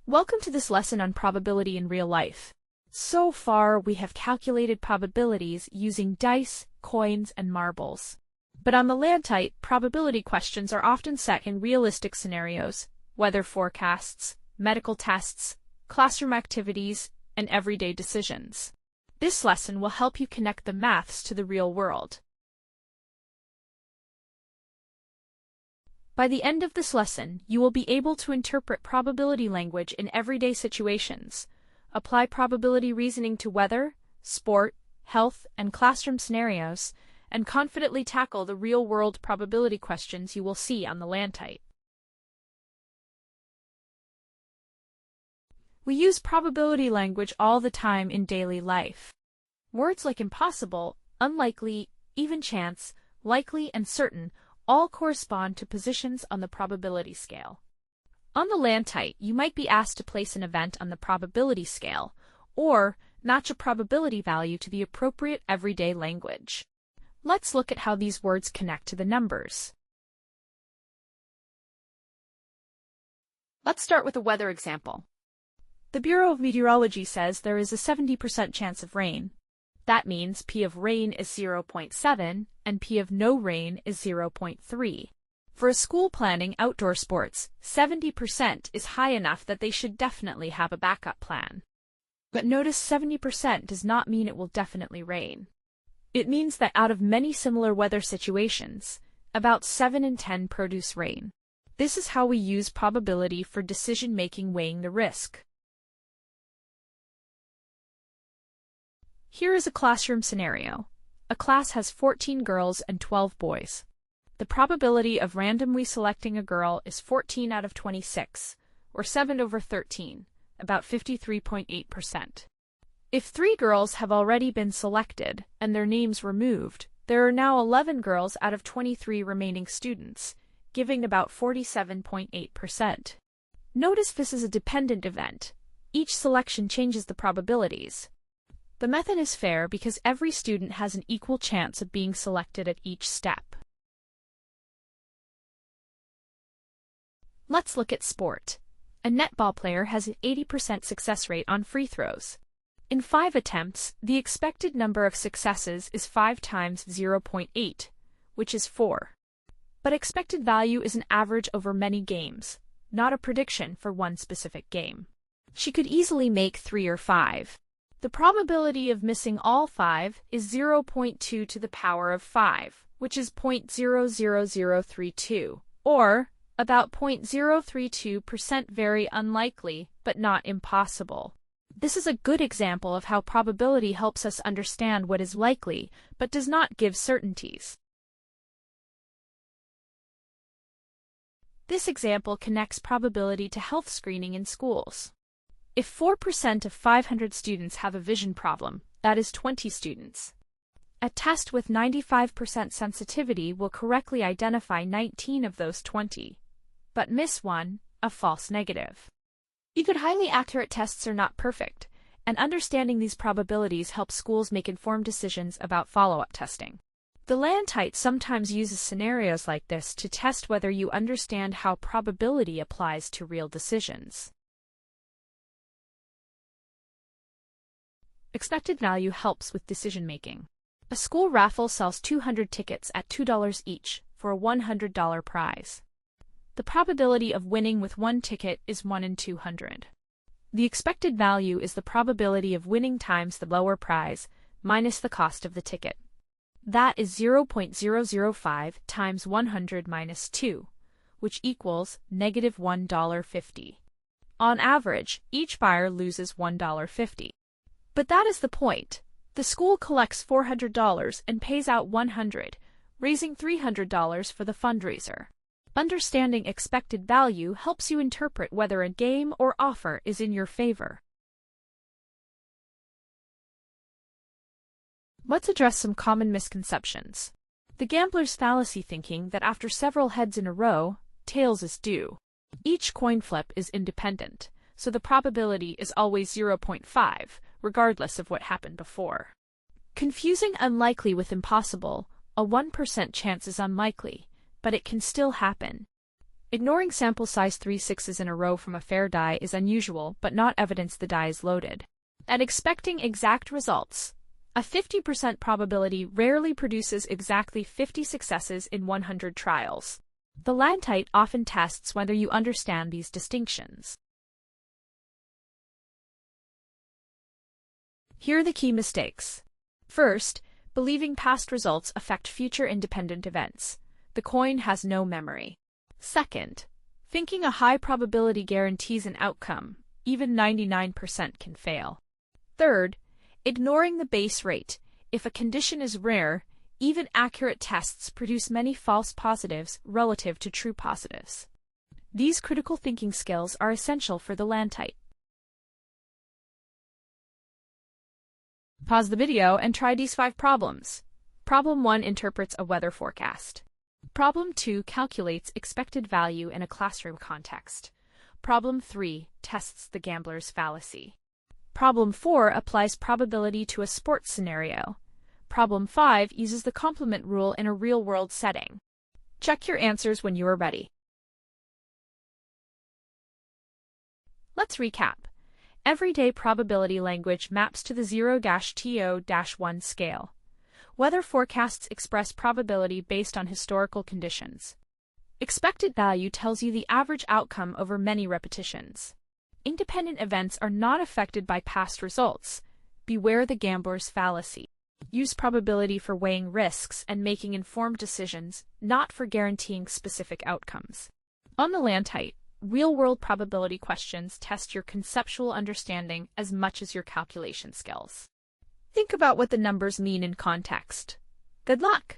Welcome to this lesson on probability in real life. So far, we have calculated probabilities using dice, coins, and marbles. But on the LANTITE, probability questions are often set in realistic scenarios, weather forecasts, medical tests, classroom activities, and everyday decisions. This lesson will help you connect the maths to the real world. By the end of this lesson, you will be able to interpret probability language in everyday situations, apply probability reasoning to weather, sport, health, and classroom scenarios, and confidently tackle the real-world probability questions you will see on the LANTITE. We use probability language all the time in daily life. Words like impossible, unlikely, even chance, likely, and certain all correspond to positions on the probability scale. On the LANTITE, you might be asked to place an event on the probability scale, or match a probability value to the appropriate everyday language. Let's look at how these words connect to the numbers. Let's start with a weather example. The Bureau of Meteorology says there is a 70% chance of rain. That means P of rain is 0.7 and P of no rain is 0.3. For a school planning outdoor sports, 70% is high enough that they should definitely have a backup plan. But notice 70% does not mean it will definitely rain. It means that out of many similar weather situations, about 7 in 10 produce rain. This is how we use probability for decision-making, weighing the risk. Here is a classroom scenario. A class has 14 girls and 12 boys. The probability of randomly selecting a girl is 14 out of 26, or 7 over 13, about 53.8%. If 3 girls have already been selected and their names removed, there are now 11 girls out of 23 remaining students, giving about 47.8%. Notice this is a dependent event. Each selection changes the probabilities. The method is fair because every student has an equal chance of being selected at each step. Let's look at sport. A netball player has an 80% success rate on free throws. In 5 attempts, the expected number of successes is 5 times 0.8, which is 4. But expected value is an average over many games, not a prediction for one specific game. She could easily make 3 or 5. The probability of missing all 5 is 0.2 to the power of 5, which is 0.00032, or about 0.032%. Very unlikely, but not impossible. This is a good example of how probability helps us understand what is likely, but does not give certainties. This example connects probability to health screening in schools. If 4% of 500 students have a vision problem, that is 20 students. A test with 95% sensitivity will correctly identify 19 of those 20, but miss one, a false negative. Even highly accurate tests are not perfect, and understanding these probabilities helps schools make informed decisions about follow-up testing. The LANTITE sometimes uses scenarios like this to test whether you understand how probability applies to real decisions. Expected value helps with decision-making. A school raffle sells 200 tickets at $2 each for a $100 prize. The probability of winning with one ticket is 1 in 200. The expected value is the probability of winning times the lower prize minus the cost of the ticket. That is 0.005 times 100 minus 2, which equals negative $1.50. On average, each buyer loses $1.50. But that is the point. The school collects $400 and pays out $100, raising $300 for the fundraiser. Understanding expected value helps you interpret whether a game or offer is in your favor. Let's address some common misconceptions. The gambler's fallacy, thinking that after several heads in a row, tails is due. Each coin flip is independent, so the probability is always 0.5, regardless of what happened before. Confusing unlikely with impossible, a 1% chance is unlikely, but it can still happen. Ignoring sample size 3 sixes in a row from a fair die is unusual but not evidence the die is loaded. And expecting exact results. A 50% probability rarely produces exactly 50 successes in 100 trials. The LANTITE often tests whether you understand these distinctions. Here are the key mistakes. First, believing past results affect future independent events. The coin has no memory. Second, thinking a high probability guarantees an outcome. Even 99% can fail. Third, ignoring the base rate. If a condition is rare, even accurate tests produce many false positives relative to true positives. These critical thinking skills are essential for the LANTITE. Pause the video and try these 5 problems. Problem 1 interprets a weather forecast. Problem 2 calculates expected value in a classroom context. Problem 3 tests the gambler's fallacy. Problem 4 applies probability to a sports scenario. Problem 5 uses the complement rule in a real-world setting. Check your answers when you are ready. Let's recap. Everyday probability language maps to the 0-to-1 scale. Weather forecasts express probability based on historical conditions. Expected value tells you the average outcome over many repetitions. Independent events are not affected by past results. Beware the gambler's fallacy. Use probability for weighing risks and making informed decisions, not for guaranteeing specific outcomes. On the LANTITE, real-world probability questions test your conceptual understanding as much as your calculation skills. Think about what the numbers mean in context. Good luck!